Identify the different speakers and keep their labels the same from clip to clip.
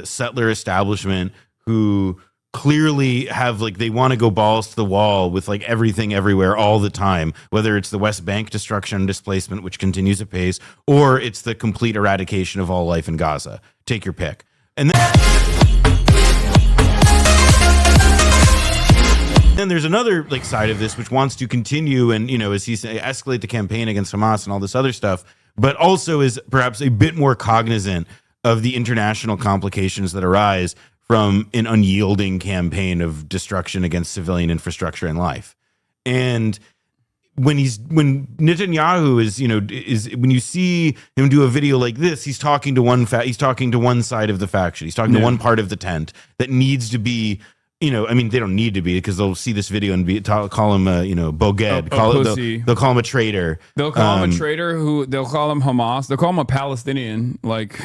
Speaker 1: settler establishment who clearly have like they want to go balls to the wall with like everything everywhere all the time, whether it's the West Bank destruction and displacement, which continues apace, or it's the complete eradication of all life in Gaza. Take your pick. And then there's another like side of this which wants to continue and, you know, as he say, escalate the campaign against Hamas and all this other stuff, but also is perhaps a bit more cognizant of the international complications that arise from an unyielding campaign of destruction against civilian infrastructure and life. And when Netanyahu is when you see him do a video like this, he's talking to one side of the faction. He's talking to one part of the tent that needs to be, you know, I mean, they don't need to be because they'll see this video and call him boged. They'll call him a traitor.
Speaker 2: They'll call him a traitor. They'll call him Hamas. They'll call him a Palestinian, like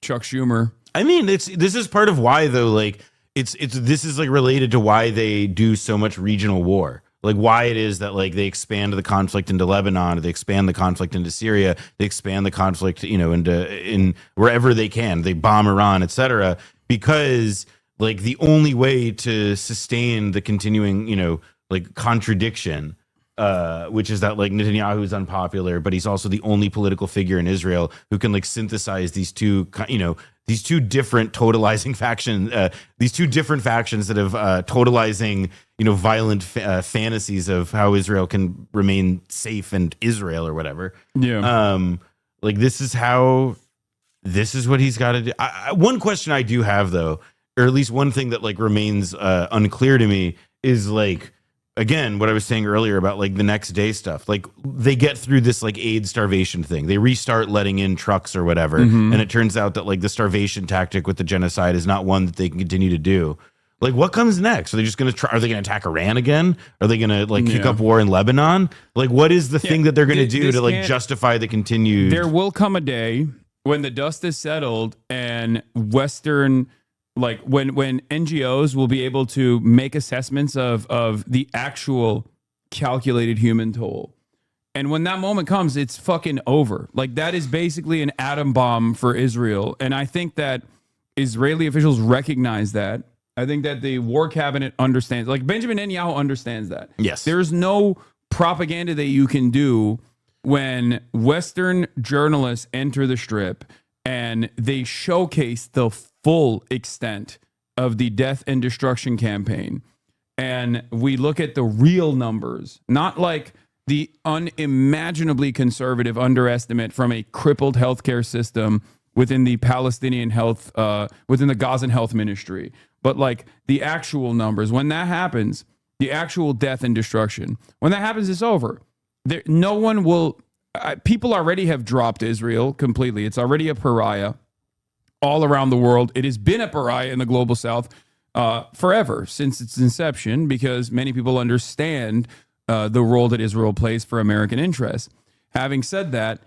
Speaker 2: Chuck Schumer.
Speaker 1: I mean, this is part of why though. Like this is like related to why they do so much regional war. Like why it is that like they expand the conflict into Lebanon, or they expand the conflict into Syria, they expand the conflict, you know, in wherever they can. They bomb Iran, etc. Because like the only way to sustain the continuing, you know, like contradiction, which is that like Netanyahu is unpopular, but he's also the only political figure in Israel who can like synthesize these two, you know, these two different totalizing factions, these two different factions that have totalizing, you know, violent fantasies of how Israel can remain safe and Israel or whatever.
Speaker 2: Yeah.
Speaker 1: Like this is what he's got to do. One question I do have though, or at least one thing that like remains unclear to me is like, again, what I was saying earlier about like the next day stuff, like they get through this like aid starvation thing. They restart letting in trucks or whatever. And it turns out that like the starvation tactic with the genocide is not one that they can continue to do. Like what comes next? Are they just going to try? Are they going to attack Iran again? Are they going to like kick up war in Lebanon? Like what is the thing that they're going to do to like justify the continued?
Speaker 2: There will come a day when the dust is settled and Western, like when NGOs will be able to make assessments of the actual calculated human toll. And when that moment comes, it's fucking over. Like that is basically an atom bomb for Israel. And I think that Israeli officials recognize that. I think that the war cabinet understands, like Benjamin Netanyahu understands that.
Speaker 1: Yes.
Speaker 2: There's no propaganda that you can do when Western journalists enter the strip and they showcase the full extent of the death and destruction campaign. And we look at the real numbers, not like the unimaginably conservative underestimate from a crippled healthcare system within the Palestinian health, within the Gazan health ministry, but like the actual numbers. When that happens, the actual death and destruction, when that happens, it's over. No one will, people already have dropped Israel completely. It's already a pariah all around the world. It has been a pariah in the global south forever, since its inception, because many people understand the role that Israel plays for American interests. Having said that,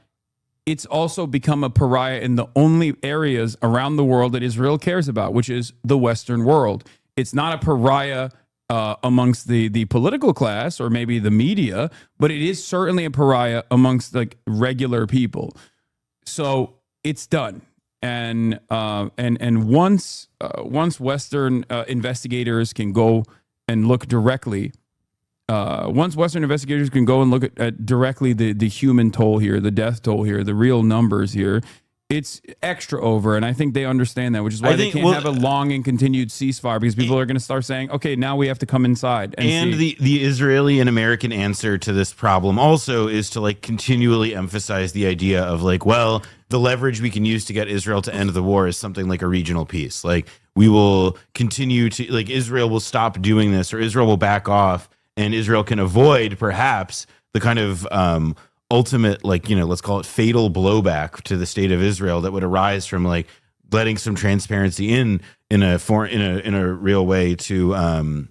Speaker 2: it's also become a pariah in the only areas around the world that Israel cares about, which is the Western world. It's not a pariah amongst the political class or maybe the media, but it is certainly a pariah amongst like regular people. So it's done. And once Western investigators can go and look directly, once Western investigators can go and look at directly the human toll here, the death toll here, the real numbers here, it's extra over. And I think they understand that, which is why they can't have a long and continued ceasefire, because people are going to start saying, okay, now we have to come inside. And
Speaker 1: the Israeli and American answer to this problem also is to like continually emphasize the idea of like, well, the leverage we can use to get Israel to end the war is something like a regional peace. Like we will continue to, like Israel will stop doing this, or Israel will back off, and Israel can avoid perhaps the kind of ultimate, like, you know, let's call it fatal blowback to the state of Israel that would arise from like letting some transparency in a real way to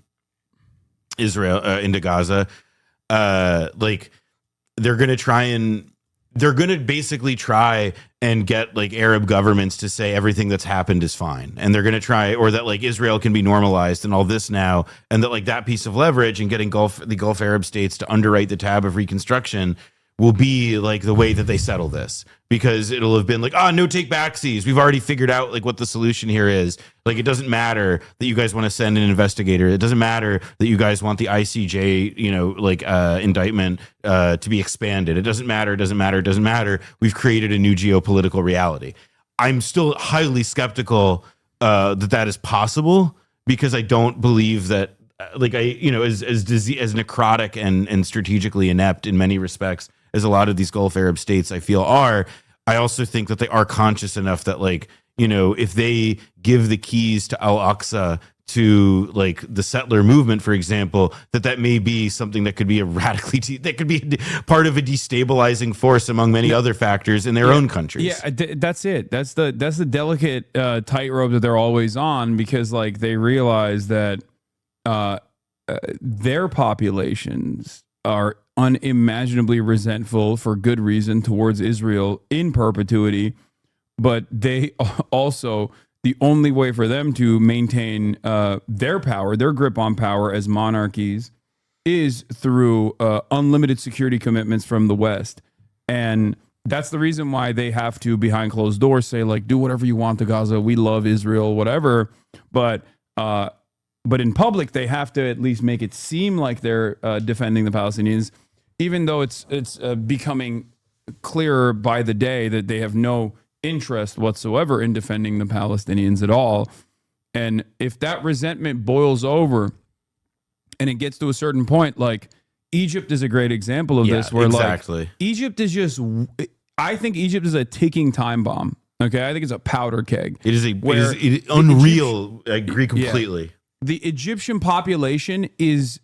Speaker 1: Israel, into Gaza. Like they're going to basically try and get like Arab governments to say everything that's happened is fine. And they're going to try, or that like Israel can be normalized and all this now. And that like that piece of leverage and getting the Gulf Arab states to underwrite the tab of reconstruction will be like the way that they settle this, because it'll have been like, no take backsies. We've already figured out like what the solution here is. Like, it doesn't matter that you guys want to send an investigator. It doesn't matter that you guys want the ICJ, indictment to be expanded. It doesn't matter. It doesn't matter. It doesn't matter. We've created a new geopolitical reality. I'm still highly skeptical that is possible, because I don't believe that, as necrotic and strategically inept in many respects as a lot of these Gulf Arab states I feel are, I also think that they are conscious enough that, like, if they give the keys to Al-Aqsa to like the settler movement, for example, that may be something that could be that could be part of a destabilizing force among many other factors in their own countries.
Speaker 2: Yeah, that's it. That's the delicate tightrope that they're always on, because like they realize that their populations are unimaginably resentful for good reason towards Israel in perpetuity, but they also, the only way for them to maintain their power, their grip on power as monarchies, is through unlimited security commitments from the West. And that's the reason why they have to, behind closed doors, say like, do whatever you want to Gaza. We love Israel, whatever. But in public, they have to at least make it seem like they're defending the Palestinians, even though it's becoming clearer by the day that they have no interest whatsoever in defending the Palestinians at all. And if that resentment boils over and it gets to a certain point, like Egypt is a great example of this, where like Egypt is just, I think Egypt is a ticking time bomb. Okay, I think it's a powder keg.
Speaker 1: It is unreal. I agree completely.
Speaker 2: Yeah. The Egyptian population is,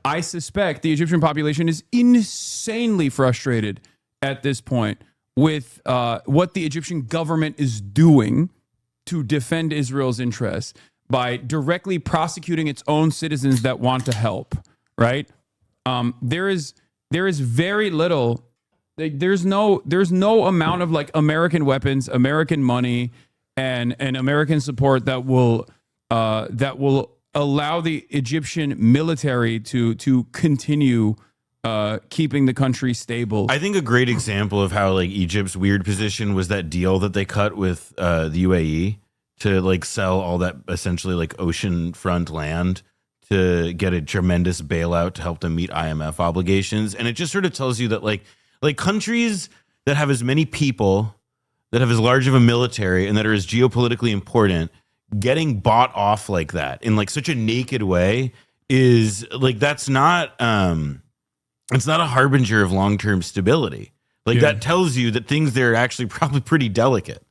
Speaker 2: I suspect the Egyptian population is insanely frustrated at this point with what the Egyptian government is doing to defend Israel's interests by directly prosecuting its own citizens that want to help, right? There is very little, there's no amount of like American weapons, American money, and American support that will allow the Egyptian military to continue keeping the country stable.
Speaker 1: I think a great example of how like Egypt's weird position was that deal that they cut with the UAE to like sell all that essentially like oceanfront land to get a tremendous bailout to help them meet IMF obligations. And it just sort of tells you that like countries that have as many people, that have as large of a military, and that are as geopolitically important, getting bought off like that in like such a naked way is like, that's not it's not a harbinger of long-term stability. Like that tells you that things there are actually probably pretty delicate.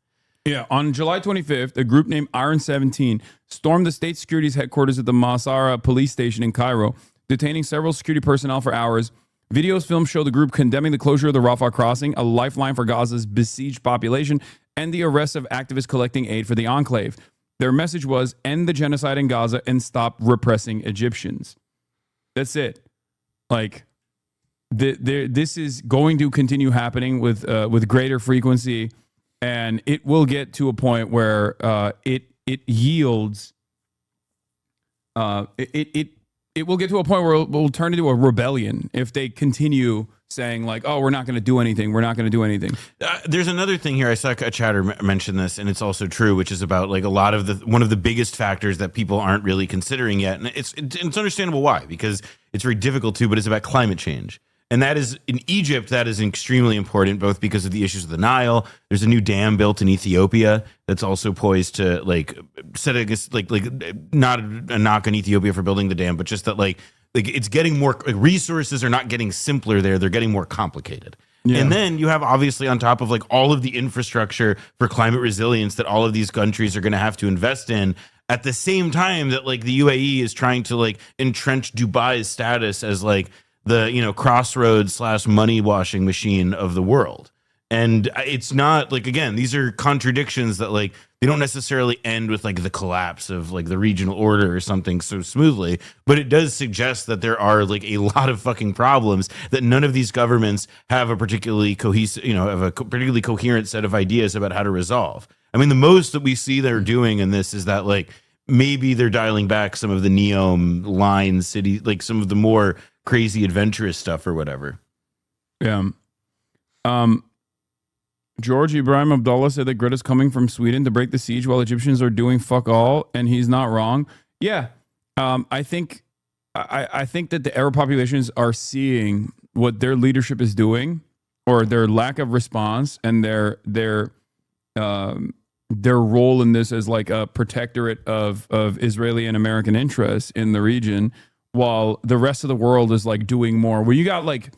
Speaker 2: Yeah, on July 25th, a group named Iron 17 stormed the state security's headquarters at the Masara police station in Cairo, detaining several security personnel for hours. Videos filmed show the group condemning the closure of the Rafah crossing, a lifeline for Gaza's besieged population, and the arrest of activists collecting aid for the enclave. Their message was, end the genocide in Gaza and stop repressing Egyptians. That's it. Like, this is going to continue happening with greater frequency, and it will get to a point where it yields. It will get to a point where it will turn into a rebellion if they continue saying like, oh, we're not going to do anything. We're not going to do anything.
Speaker 1: There's another thing here. I saw a chatter mention this, and it's also true, which is about like a lot of one of the biggest factors that people aren't really considering yet. And it's understandable why, because it's very difficult to, but it's about climate change. And that is, in Egypt, that is extremely important, both because of the issues of the Nile. There's a new dam built in Ethiopia that's also poised to like set against like not a knock on Ethiopia for building the dam, but just that like it's getting more, like, resources are not getting simpler there. They're getting more complicated. Yeah. And then you have obviously on top of like all of the infrastructure for climate resilience that all of these countries are going to have to invest in, at the same time that like the UAE is trying to like entrench Dubai's status as like the, crossroads / money washing machine of the world. And it's not like, again, these are contradictions that like, they don't necessarily end with like the collapse of like the regional order or something so smoothly, but it does suggest that there are like a lot of fucking problems that none of these governments have a particularly cohesive, have a particularly coherent set of ideas about how to resolve. I mean, the most that we see they're doing in this is that like, maybe they're dialing back some of the Neom line city, like some of the more crazy adventurous stuff or whatever.
Speaker 2: Yeah. George Ibrahim Abdullah said that Greta's coming from Sweden to break the siege while Egyptians are doing fuck all, and he's not wrong. Yeah. I think that the Arab populations are seeing what their leadership is doing, or their lack of response, and their role in this as like a protectorate of Israeli and American interests in the region, while the rest of the world is like doing more. Where you got like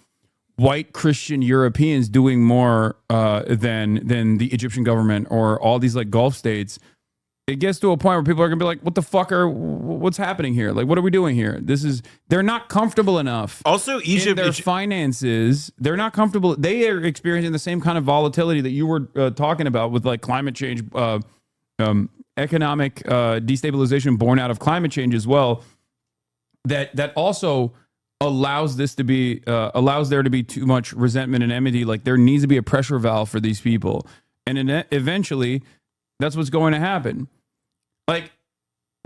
Speaker 2: white Christian Europeans doing more than the Egyptian government or all these like Gulf states. It gets to a point where people are gonna be like, "What the fuck what's happening here? Like, what are we doing here?" They're not comfortable enough.
Speaker 1: Also, Egypt,
Speaker 2: in their finances, they're not comfortable. They are experiencing the same kind of volatility that you were talking about with like climate change, economic destabilization born out of climate change as well. That also allows this to be allows there to be too much resentment and enmity. Like, there needs to be a pressure valve for these people, and eventually, that's what's going to happen. Like,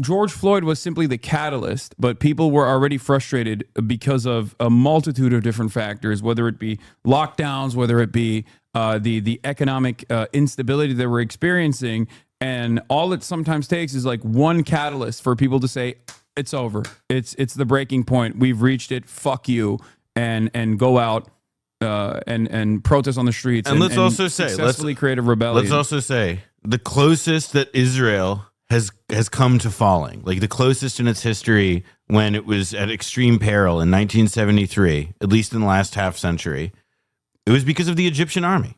Speaker 2: George Floyd was simply the catalyst, but people were already frustrated because of a multitude of different factors, whether it be lockdowns, whether it be the economic instability that we're experiencing. And all it sometimes takes is like one catalyst for people to say, it's over. It's the breaking point. We've reached it. Fuck you. And go out and protest on the streets.
Speaker 1: And let's also say,
Speaker 2: successfully create a rebellion.
Speaker 1: Let's also say the closest that Israel has come to falling, like the closest in its history when it was at extreme peril in 1973, at least in the last half century, it was because of the Egyptian army.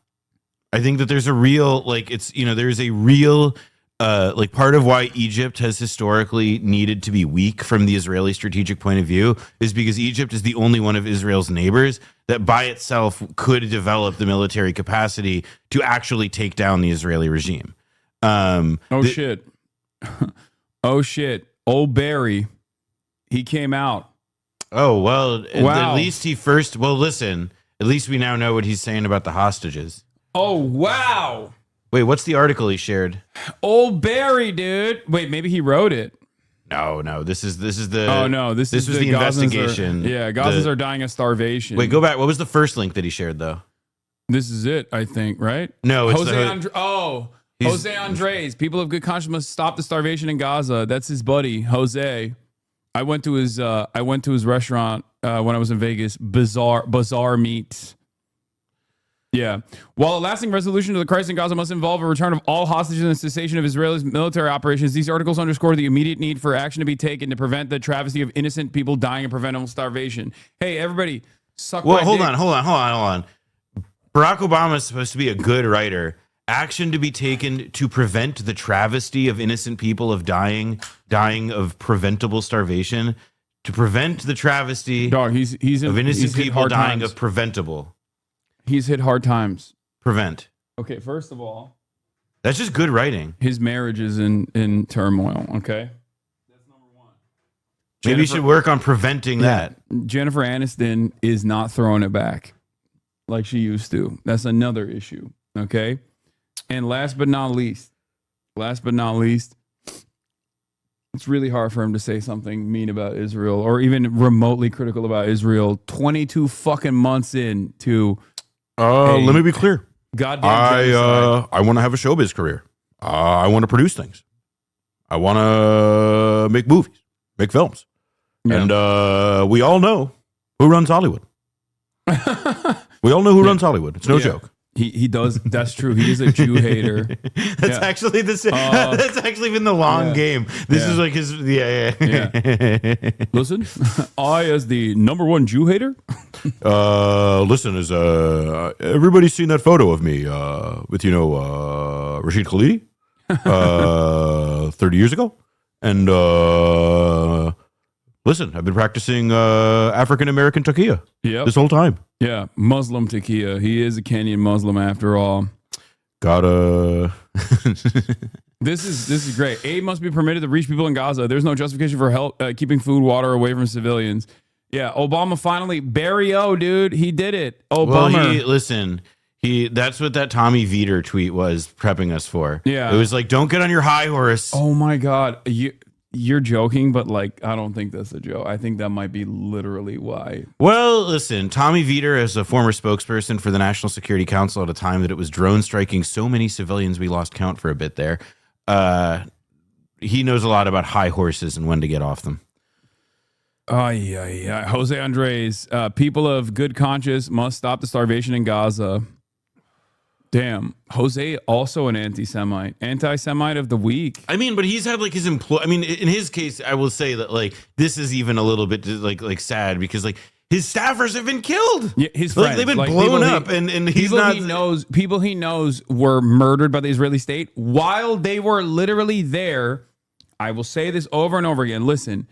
Speaker 1: I think that there's a real, like, it's, you know, there's a real, like, part of why Egypt has historically needed to be weak from the Israeli strategic point of view is because Egypt is the only one of Israel's neighbors that by itself could develop the military capacity to actually take down the Israeli regime.
Speaker 2: Shit. Oh, shit. Old Barry, he came out.
Speaker 1: Oh, well,
Speaker 2: wow.
Speaker 1: At least listen, at least we now know what he's saying about the hostages.
Speaker 2: Oh, wow.
Speaker 1: Wait, what's the article he shared?
Speaker 2: Old Barry, dude. Wait, maybe he wrote it.
Speaker 1: No. This is the.
Speaker 2: Oh no, this was the
Speaker 1: investigation.
Speaker 2: Gazans are dying of starvation.
Speaker 1: Wait, go back. What was the first link that he shared though?
Speaker 2: This is it, I think. Right?
Speaker 1: No, it's
Speaker 2: Jose Andres. People of good conscience must stop the starvation in Gaza. That's his buddy, Jose. I went to his restaurant when I was in Vegas. Bazaar Meats. Yeah. While a lasting resolution to the crisis in Gaza must involve a return of all hostages and the cessation of Israel's military operations, these articles underscore the immediate need for action to be taken to prevent the travesty of innocent people dying and preventable starvation. Hey, everybody, suck my dick.
Speaker 1: Hold on. Barack Obama is supposed to be a good writer. Action to be taken to prevent the travesty of innocent people of dying of preventable starvation. To prevent the travesty
Speaker 2: of
Speaker 1: innocent people dying of preventable.
Speaker 2: He's hit hard times.
Speaker 1: Prevent.
Speaker 2: Okay, first of all,
Speaker 1: that's just good writing.
Speaker 2: His marriage is in turmoil. Okay, that's number one.
Speaker 1: Maybe you should work on preventing that.
Speaker 2: Jennifer Aniston is not throwing it back like she used to. That's another issue. Okay, and last but not least, it's really hard for him to say something mean about Israel or even remotely critical about Israel 22 fucking months into.
Speaker 1: Let me be clear.
Speaker 2: Goddamn.
Speaker 1: I want to have a showbiz career. I want to produce things. I want to make movies, make films. Yeah. And we all know who runs Hollywood. We all know who runs Hollywood. It's no joke.
Speaker 2: He does. That's true. He is a Jew hater.
Speaker 1: That's actually that's actually been the long game. This is like his.
Speaker 2: Listen, I as the number one Jew hater.
Speaker 1: Listen, is everybody's seen that photo of me with Rashid Khalidi 30 years ago, and listen, I've been practicing African American taqiyya this whole time.
Speaker 2: Yeah, Muslim taqiyya. He is a Kenyan Muslim after all. This is great. Aid must be permitted to reach people in Gaza. There's no justification for help keeping food, water away from civilians. Yeah, Obama finally, Barry O, dude, he did it. Obama.
Speaker 1: Well, that's what that Tommy Veeder tweet was prepping us for.
Speaker 2: Yeah.
Speaker 1: It was like, don't get on your high horse.
Speaker 2: Oh my God. you're joking, but like, I don't think that's a joke. I think that might be literally why.
Speaker 1: Well, listen, Tommy Vietor, as a former spokesperson for the National Security Council at a time that it was drone striking so many civilians we lost count for a bit there, he knows a lot about high horses and when to get off them.
Speaker 2: Oh, yeah. Jose Andres, people of good conscience must stop the starvation in Gaza. Damn. Jose, also an anti-Semite. Anti-Semite of the week.
Speaker 1: I mean, but he's had like his employee. I mean, in his case, I will say that like this is even a little bit like sad because like his staffers have been killed.
Speaker 2: Yeah, his friends.
Speaker 1: Like, they've been blown up, and he's not.
Speaker 2: People he knows were murdered by the Israeli state while they were literally there. I will say this over and over again. Listen,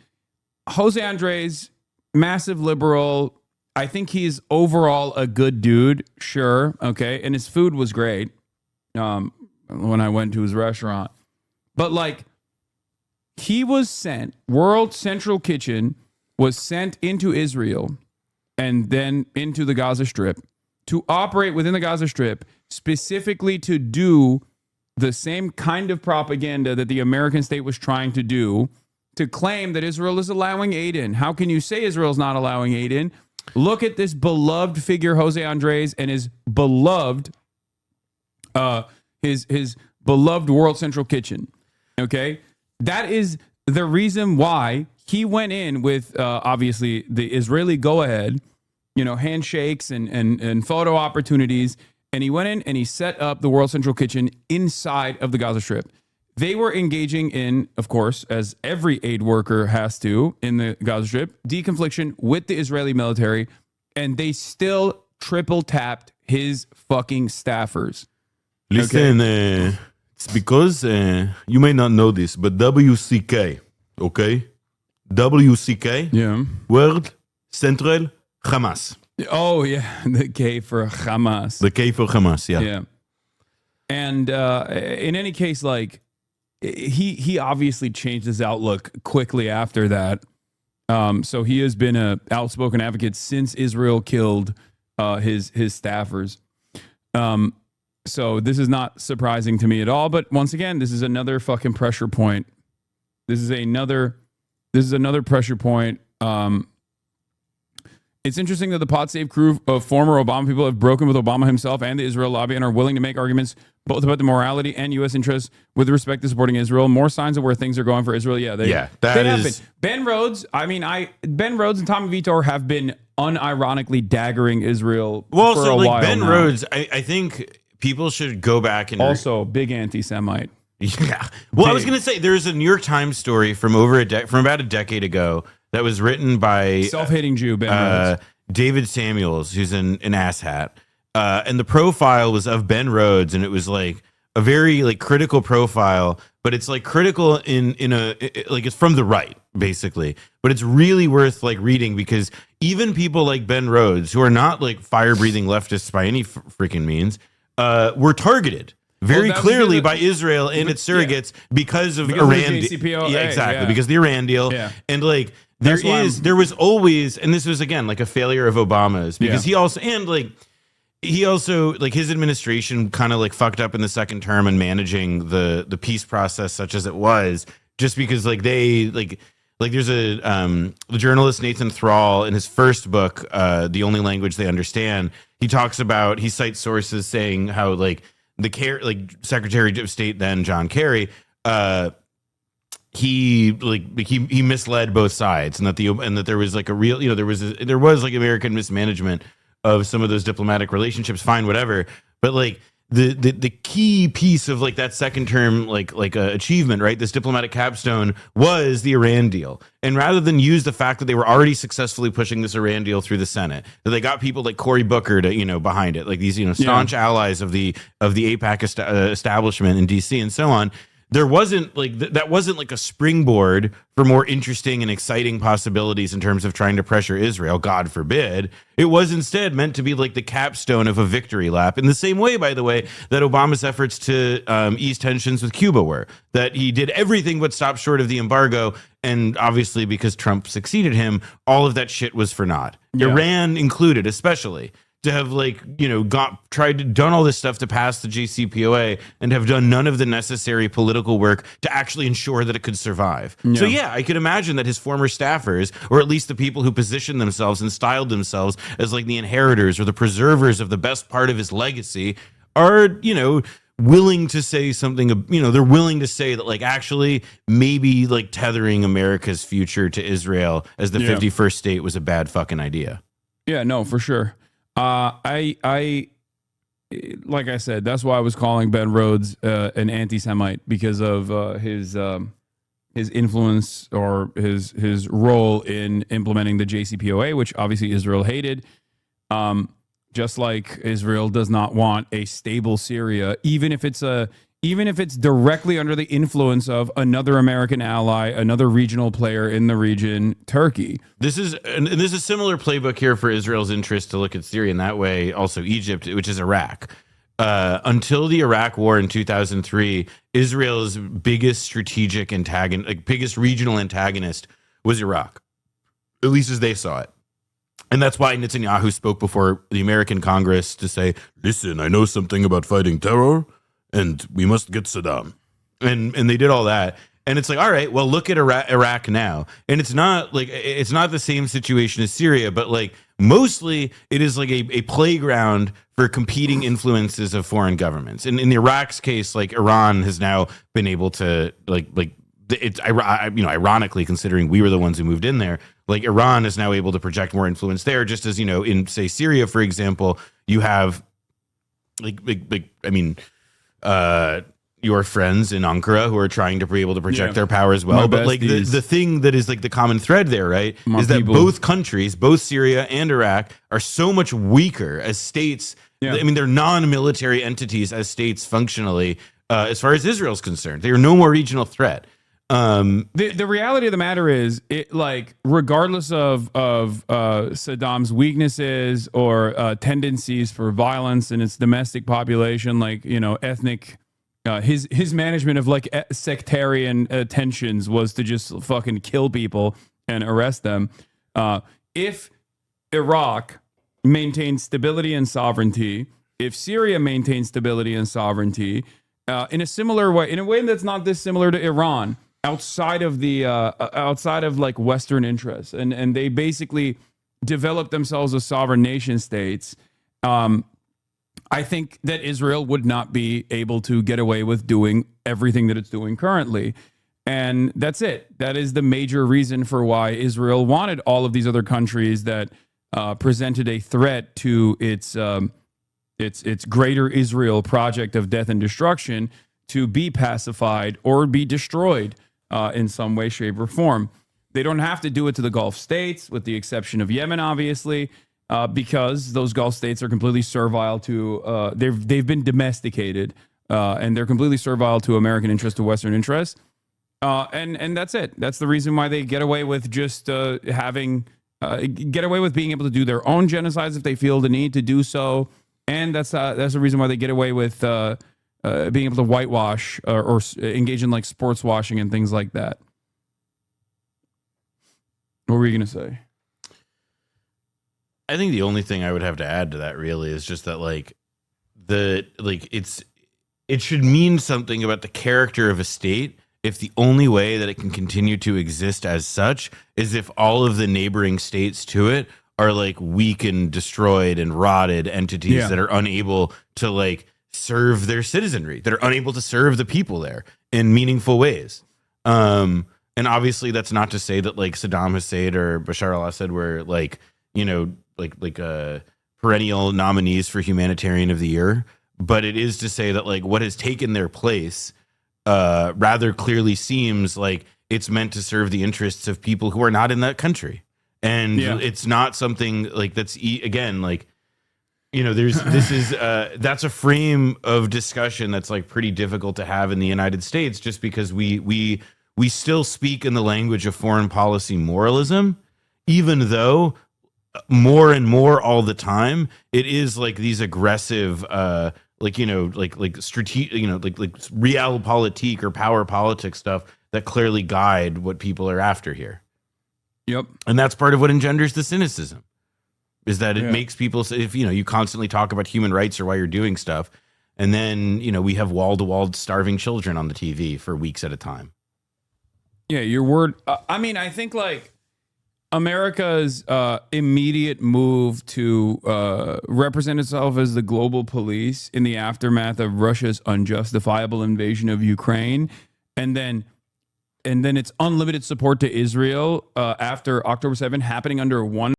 Speaker 2: Jose Andres, massive liberal. I think he's overall a good dude. Sure. Okay. And his food was great when I went to his restaurant. But like, he was sent, World Central Kitchen was sent into Israel and then into the Gaza Strip to operate within the Gaza Strip specifically to do the same kind of propaganda that the American state was trying to do, to claim that Israel is allowing aid in. How can you say Israel's not allowing aid in? Look at this beloved figure, Jose Andres, and his beloved beloved World Central Kitchen. Okay, that is the reason why he went in with obviously the Israeli go-ahead, handshakes and photo opportunities, and he went in and he set up the World Central Kitchen inside of the Gaza Strip. They were engaging in, of course, as every aid worker has to in the Gaza Strip, deconfliction with the Israeli military, and they still triple tapped his fucking staffers.
Speaker 1: Listen, it's because you may not know this, but WCK, okay? WCK,
Speaker 2: Yeah.
Speaker 1: World Central Hamas.
Speaker 2: Oh, yeah. The K for Hamas.
Speaker 1: The K for Hamas, yeah.
Speaker 2: Yeah. And in any case, like, he obviously changed his outlook quickly after that. So he has been an outspoken advocate since Israel killed his staffers. So this is not surprising to me at all. But once again, this is another fucking pressure point. This is another pressure point. It's interesting that the Pod Save crew of former Obama people have broken with Obama himself and the Israel lobby and are willing to make arguments both about the morality and U.S. interests with respect to supporting Israel. More signs of where things are going for Israel. Yeah, they happen. Ben Rhodes, Ben Rhodes and Tommy Vietor have been unironically daggering Israel for a while
Speaker 1: Ben
Speaker 2: now.
Speaker 1: Rhodes, I think people should go back and
Speaker 2: also big anti-Semite.
Speaker 1: Yeah. Well, I was going to say there's a New York Times story from about a decade ago that was written by
Speaker 2: self-hating Jew Ben Rhodes.
Speaker 1: David Samuels, who's an asshat, and the profile was of Ben Rhodes, and it was like a very like critical profile, but it's like critical in like it's from the right basically, but it's really worth like reading because even people like Ben Rhodes, who are not like fire-breathing leftists by any freaking means, were targeted very clearly by Israel and its surrogates because of Iran.
Speaker 2: JCPOA,
Speaker 1: exactly, because of the Iran deal, and like. There was always, and this was again like a failure of Obama's because he also his administration kind of like fucked up in the second term and managing the peace process such as it was, just because like they like there's a the journalist Nathan Thrall in his first book, The Only Language They Understand, he cites sources saying how like Secretary of State then John Kerry he misled both sides, and that there was like a real there was like American mismanagement of some of those diplomatic relationships. Fine, whatever, but like the key piece of like that second term achievement, right? This diplomatic capstone was the Iran deal, and rather than use the fact that they were already successfully pushing this Iran deal through the Senate, that they got people like Cory Booker to behind it, like these staunch allies of the AIPAC establishment in DC and so on. There wasn't like that wasn't like a springboard for more interesting and exciting possibilities in terms of trying to pressure Israel. God forbid. It was instead meant to be like the capstone of a victory lap, in the same way, by the way, that Obama's efforts to ease tensions with Cuba were. That he did everything but stop short of the embargo, and obviously because Trump succeeded him, all of that shit was for naught. Yeah. Iran included, especially. to have like, done all this stuff to pass the JCPOA and have done none of the necessary political work to actually ensure that it could survive. So yeah, I could imagine that his former staffers, or at least the people who positioned themselves and styled themselves as like the inheritors or the preservers of the best part of his legacy, are, willing to say something, they're willing to say that like actually maybe like tethering America's future to Israel as the 51st state was a bad fucking idea.
Speaker 2: Yeah, no, for sure. I like I said, that's why I was calling Ben Rhodes an anti-Semite, because of his influence or his role in implementing the JCPOA, which obviously Israel hated. Just like Israel does not want a stable Syria, even if it's directly under the influence of another American ally, another regional player in the region, Turkey.
Speaker 1: This is a similar playbook here for Israel's interest to look at Syria in that way. Also Egypt, which is Iraq. Until the Iraq War in 2003, Israel's biggest strategic antagonist, biggest regional antagonist, was Iraq, at least as they saw it. And that's why Netanyahu spoke before the American Congress to say, listen, I know something about fighting terror, and we must get Saddam. And they did all that. And it's like, all right, well, look at Iraq now. And it's not the same situation as Syria, but like mostly it is like a playground for competing influences of foreign governments. And in Iraq's case, like Iran has now been able to it's ironically, considering we were the ones who moved in there, like Iran is now able to project more influence there, just as, in say Syria, for example, you have your friends in Ankara who are trying to be able to project their power as well. But like the thing that is like the common thread there, right, is that both countries, both Syria and Iraq, are so much weaker as states. Yeah. I mean, they're non-military entities as states functionally, as far as Israel's concerned. They are no more regional threat.
Speaker 2: The reality of the matter is, it like regardless of Saddam's weaknesses or tendencies for violence in its domestic population, like ethnic, his management of like sectarian tensions was to just fucking kill people and arrest them. If Iraq maintains stability and sovereignty, if Syria maintains stability and sovereignty, in a similar way, in a way that's not dissimilar to Iran, outside of like Western interests, and they basically develop themselves as sovereign nation states, I think that Israel would not be able to get away with doing everything that it's doing currently. And that's it. That is the major reason for why Israel wanted all of these other countries that presented a threat to its greater Israel project of death and destruction to be pacified or be destroyed in some way, shape, or form. They don't have to do it to the Gulf states, with the exception of Yemen, obviously, because those Gulf states are completely servile to, they've been domesticated, and they're completely servile to American interests, to Western interests. And that's it. That's the reason why they get away with just get away with being able to do their own genocides if they feel the need to do so. And that's the reason why they get away with being able to whitewash or engage in like sports washing and things like that. What were you going to say?
Speaker 1: I think the only thing I would have to add to that really is just that it should mean something about the character of a state if the only way that it can continue to exist as such is if all of the neighboring states to it are like weak and destroyed and rotted entities that are unable to like serve their citizenry, that are unable to serve the people there in meaningful ways. And obviously that's not to say that like Saddam Hussein or Bashar al-Assad were like, perennial nominees for humanitarian of the year, but it is to say that like what has taken their place rather clearly seems like it's meant to serve the interests of people who are not in that country. And it's not something like that's again, like, that's a frame of discussion that's like pretty difficult to have in the United States, just because we still speak in the language of foreign policy moralism, even though more and more all the time it is like these aggressive strategic, like realpolitik or power politics stuff that clearly guide what people are after here.
Speaker 2: Yep.
Speaker 1: And that's part of what engenders the cynicism. is that it makes people say, if you constantly talk about human rights or why you're doing stuff, and then we have wall-to-wall starving children on the TV for weeks at a time.
Speaker 2: Yeah, your word. I mean, I think like America's immediate move to represent itself as the global police in the aftermath of Russia's unjustifiable invasion of Ukraine, and then its unlimited support to Israel after October 7th happening under one